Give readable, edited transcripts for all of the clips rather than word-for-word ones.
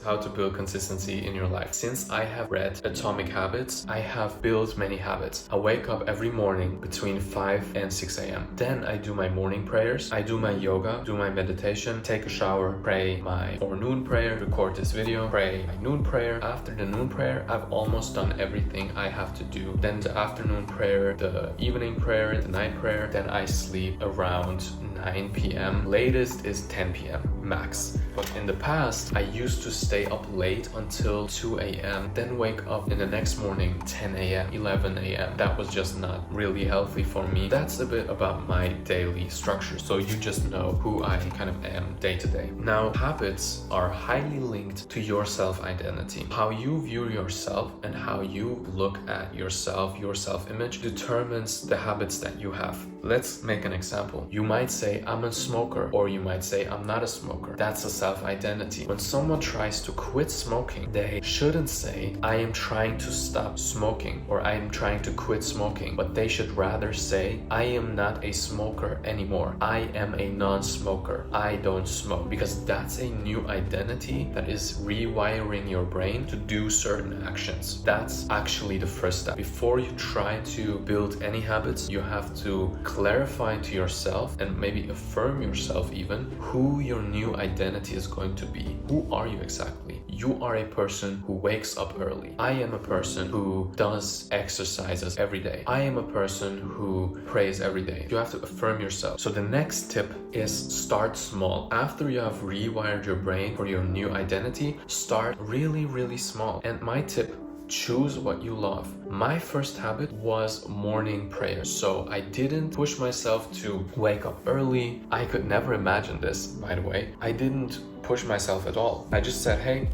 how to build consistency in your life. Since I have read Atomic Habits, I have built many habits. I wake up every morning between 5 and 6 a.m. Then I do my morning prayers, I do my yoga, do my meditation, take a shower, pray my forenoon prayer, record this video, pray my noon prayer. After the noon prayer, I've almost done everything I have to do. Then the afternoon prayer, the evening prayer, the night prayer. Then I sleep around 9 p.m. Latest is 10 p.m. max. But in the past, I used to stay up late until 2 a.m. then wake up in the next morning 10 a.m. 11 a.m. That was just not really healthy for me. That's a bit about my daily structure, so you just know who I kind of am day to day. Now, habits are highly linked to your self-identity. How you view yourself and how you look at yourself, your self-image, determines the habits that you have. Let's make an example. You might say, I'm a smoker, or you might say, I'm not a smoker. That's a self-identity. When someone tries to quit smoking, they shouldn't say, I am trying to stop smoking, or I am trying to quit smoking, but they should rather say, I am not a smoker anymore. I am a non-smoker. I don't smoke. Because that's a new identity that is rewiring your brain to do certain actions. That's actually the first step. Before you try to build any habits, you have to clarify to yourself and maybe affirm yourself even who your new identity is going to be. Who are you exactly? You are a person who wakes up early. I am a person who does exercises every day. I am a person who prays every day. You have to affirm yourself. So the next tip is start small. After you have rewired your brain for your new identity, start really, really small. And my tip, choose what you love. My first habit was morning prayer. So I didn't push myself to wake up early. I could never imagine this, by the way. I didn't push myself at all. I just said, hey,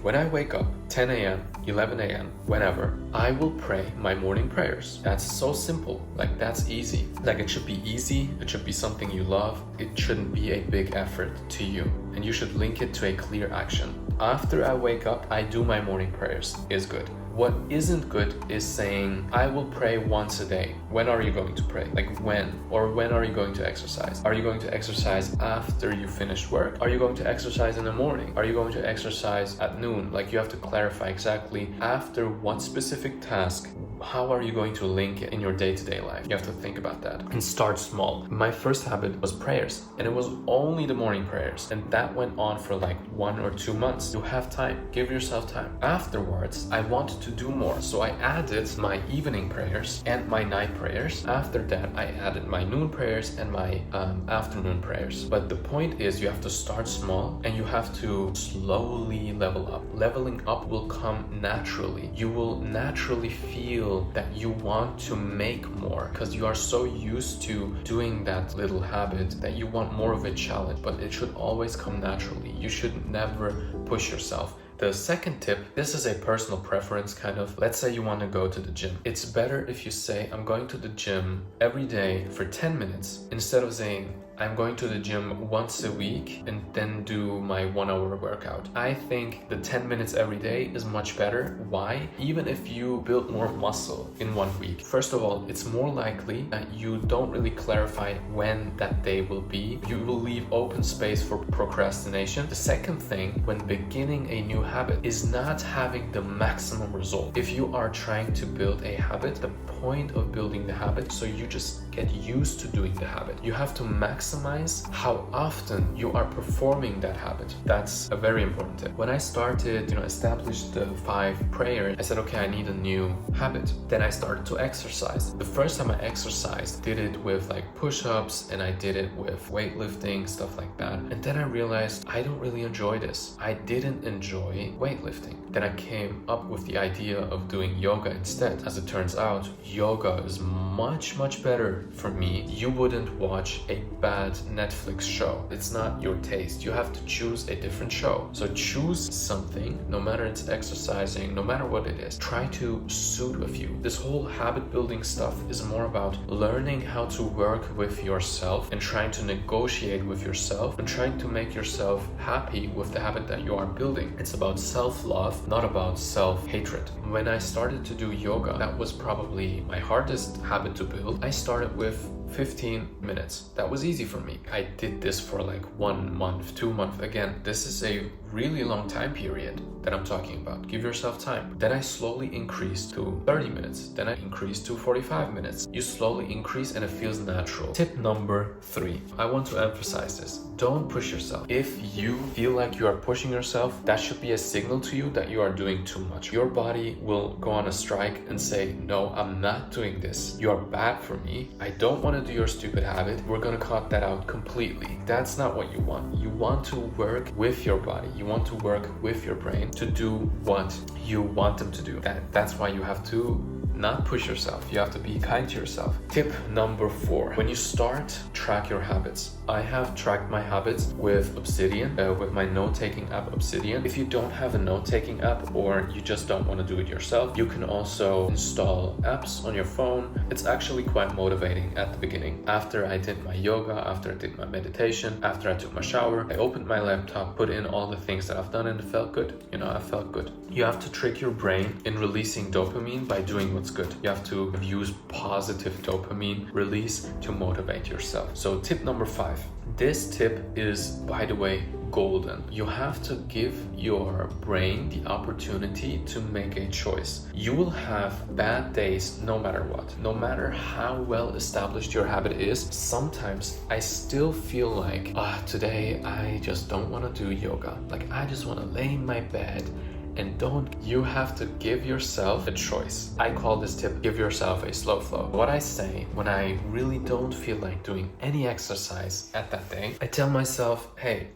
when I wake up 10 a.m., 11 a.m., whenever, I will pray my morning prayers. That's so simple. Like, that's easy. Like, it should be easy. It should be something you love. It shouldn't be a big effort to you. And you should link it to a clear action. After I wake up, I do my morning prayers. Is good. What isn't good is saying, I will pray once a day. When are you going to pray? Like when? Or when are you going to exercise? Are you going to exercise after you finish work? Are you going to exercise in the morning? Are you going to exercise at noon? Like, you have to clarify exactly after what specific task. How are you going to link it in your day-to-day life? You have to think about that and start small. My first habit was prayers, and it was only the morning prayers, and that went on for like 1 or 2 months. You have time. Give yourself time. Afterwards, I wanted to do more, so I added my evening prayers and my night prayers. After that, I added my noon prayers and my afternoon prayers. But the point is, you have to start small and you have to slowly level up. Leveling up will come naturally. You will naturally feel that you want to make more because you are so used to doing that little habit that you want more of a challenge, but it should always come naturally. You should never push yourself. The second tip, this is a personal preference kind of. Let's say you want to go to the gym. It's better if you say, I'm going to the gym every day for 10 minutes instead of saying, I'm going to the gym once a week and then do my 1 hour workout. I think the 10 minutes every day is much better. Why? Even if you build more muscle in 1 week. First of all, it's more likely that you don't really clarify when that day will be. You will leave open space for procrastination. The second thing, when beginning a new habit, is not having the maximum result. If you are trying to build a habit, the point of building the habit, so you just get used to doing the habit. You have to maximize how often you are performing that habit. That's a very important tip. When I started, established the 5 prayers, I said, okay, I need a new habit. Then I started to exercise. The first time I exercised, did it with like push-ups and I did it with weightlifting, stuff like that. And then I realized I don't really enjoy this. I didn't enjoy weightlifting. Then I came up with the idea of doing yoga instead. As it turns out, yoga is much, much better for me. You wouldn't watch a bad Netflix show. It's not your taste. You have to choose a different show. So choose something, no matter it's exercising, no matter what it is. Try to suit with you. This whole habit building stuff is more about learning how to work with yourself and trying to negotiate with yourself and trying to make yourself happy with the habit that you are building. It's about self-love, not about self-hatred. When I started to do yoga, that was probably my hardest habit to build. I started with 15 minutes. That was easy for me. I did this for like 1 month, 2 months. Again, this is a really long time period that I'm talking about. Give yourself time. Then I slowly increased to 30 minutes. Then I increased to 45 minutes. You slowly increase and it feels natural. Tip number 3. I want to emphasize this. Don't push yourself. If you feel like you are pushing yourself, that should be a signal to you that you are doing too much. Your body will go on a strike and say, no, I'm not doing this. You are bad for me. I don't want to do your stupid habit. We're going to cut that out completely. That's not what you want. You want to work with your body. You want to work with your brain to do what you want them to do. That's why you have to not push yourself. You have to be kind to yourself. Tip number 4. When you start, track your habits. I have tracked my habits with Obsidian, with my note-taking app Obsidian. If you don't have a note-taking app or you just don't want to do it yourself, you can also install apps on your phone. It's actually quite motivating at the beginning. After I did my yoga, after I did my meditation, after I took my shower, I opened my laptop, put in all the things that I've done, and it felt good. I felt good. You have to trick your brain in releasing dopamine by doing what's good. You have to use positive dopamine release to motivate yourself. So tip number 5. This tip is, by the way, golden. You have to give your brain the opportunity to make a choice. You will have bad days no matter what. No matter how well established your habit is, sometimes I still feel like, today I just don't want to do yoga. Like I just want to lay in my bed. And you have to give yourself a choice. I call this tip, give yourself a slow flow. What I say when I really don't feel like doing any exercise at that day, I tell myself, hey,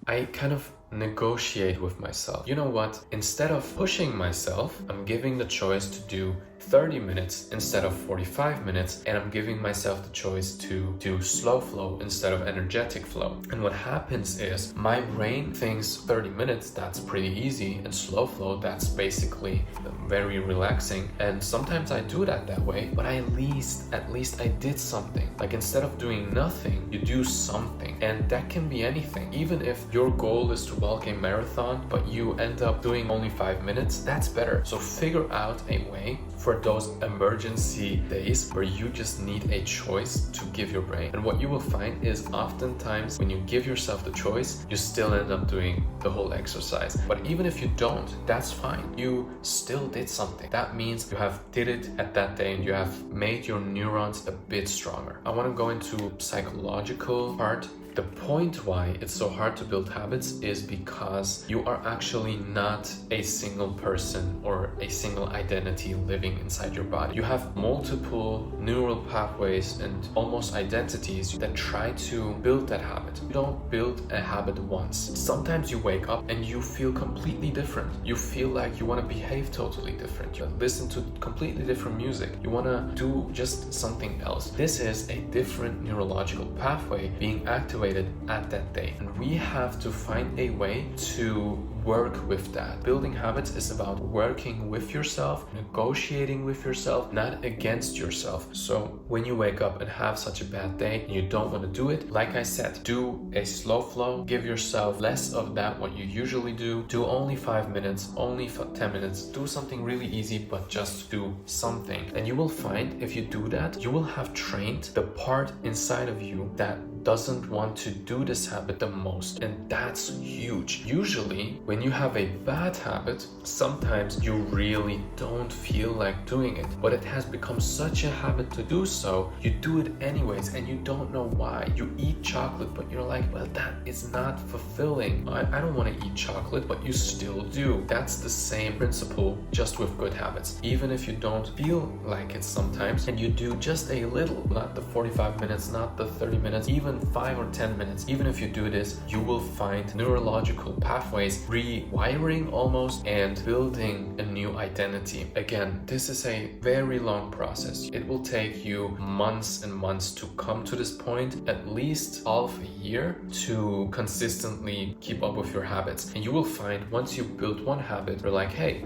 I kind of negotiate with myself. You know what? Instead of pushing myself, I'm giving the choice to do 30 minutes instead of 45 minutes, and I'm giving myself the choice to do slow flow instead of energetic flow. And what happens is my brain thinks 30 minutes, that's pretty easy, and slow flow, that's basically very relaxing. And sometimes I do that way, but at least I did something. Like instead of doing nothing, you do something, and that can be anything. Even if your goal is to walk a marathon, but you end up doing only 5 minutes, that's better. So figure out a way for those emergency days where you just need a choice to give your brain. And what you will find is oftentimes when you give yourself the choice, you still end up doing the whole exercise. But even if you don't, that's fine. You still did something. That means you have did it at that day and you have made your neurons a bit stronger. I want to go into psychological part. The point why it's so hard to build habits is because you are actually not a single person or a single identity living inside your body. You have multiple neural pathways and almost identities that try to build that habit. You don't build a habit once. Sometimes you wake up and you feel completely different. You feel like you want to behave totally different. You listen to completely different music. You want to do just something else. This is a different neurological pathway being activated at that day, and we have to find a way to work with that. Building habits is about working with yourself, negotiating with yourself, not against yourself. So when you wake up and have such a bad day and you don't want to do it, like I said, do a slow flow, give yourself less of that what you usually do only 5 minutes, only 10 minutes, do something really easy, but just do something. And you will find if you do that, you will have trained the part inside of you that doesn't want to do this habit the most, and that's huge. Usually when you have a bad habit, sometimes you really don't feel like doing it, but it has become such a habit to do so, you do it anyways and you don't know why. You eat chocolate, but you're like, well, that is not fulfilling. I don't want to eat chocolate, but you still do. That's the same principle, just with good habits. Even if you don't feel like it sometimes, and you do just a little, not the 45 minutes, not the 30 minutes, even 5 or 10 minutes, even if you do this, you will find neurological pathways rewiring almost and building a new identity. Again, this is a very long process. It will take you months and months to come to this point, at least half a year to consistently keep up with your habits. And you will find once you build one habit, you're like, hey,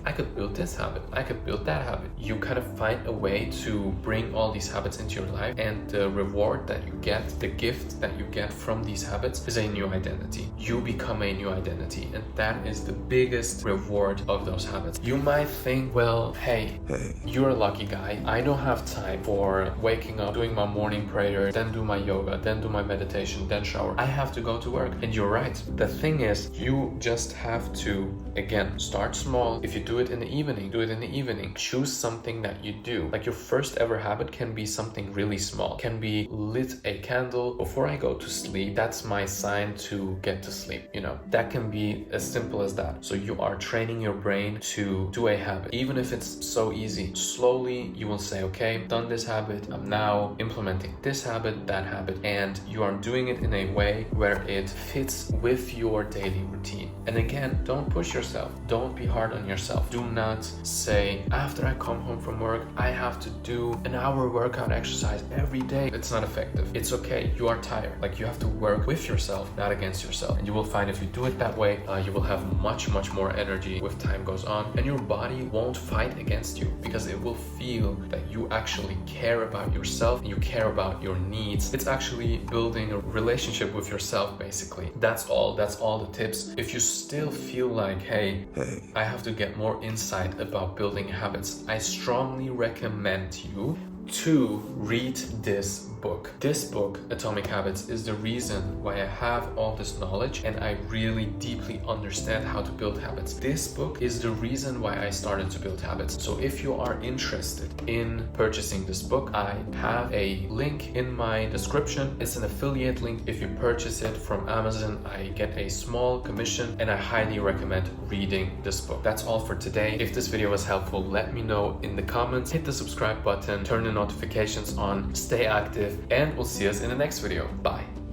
I could build this habit, I could build that habit. You kind of find a way to bring all these habits into your life, and the reward that you get The gift that you get from these habits is a new identity. You become a new identity, and that is the biggest reward of those habits. You might think, well, hey, you're a lucky guy. I don't have time for waking up, doing my morning prayer, then do my yoga, then do my meditation, then shower. I have to go to work. And you're right. The thing is, you just have to, again, start small. If you do it in the evening, do it in the evening. Choose something that you do. Like your first ever habit can be something really small. Can be lit a candle before I go to sleep. That's my sign to get to sleep. That can be as simple as that. So you are training your brain to do a habit. Even if it's so easy, slowly you will say, okay, I've done this habit. I'm now implementing this habit, that habit, and you are doing it in a way where it fits with your daily routine. And again, don't push yourself. Don't be hard on yourself. Do not say, after I come home from work, I have to do an hour workout exercise every day. It's not effective. It's okay. You are tired. Like, you have to work with yourself, not against yourself. And you will find if you do it that way, you will have much more energy with time goes on, and your body won't fight against you because it will feel that you actually care about yourself and you care about your needs. It's actually building a relationship with yourself, basically. That's all the tips. If you still feel like, hey, I have to get more insight about building habits, I strongly recommend you to read this book. This book, Atomic Habits, is the reason why I have all this knowledge and I really deeply understand how to build habits. This book is the reason why I started to build habits. So if you are interested in purchasing this book, I have a link in my description. It's an affiliate link. If you purchase it from Amazon, I get a small commission, and I highly recommend reading this book. That's all for today. If this video was helpful, let me know in the comments. Hit the subscribe button, turn the notifications on, stay active, and we'll see us in the next video. Bye.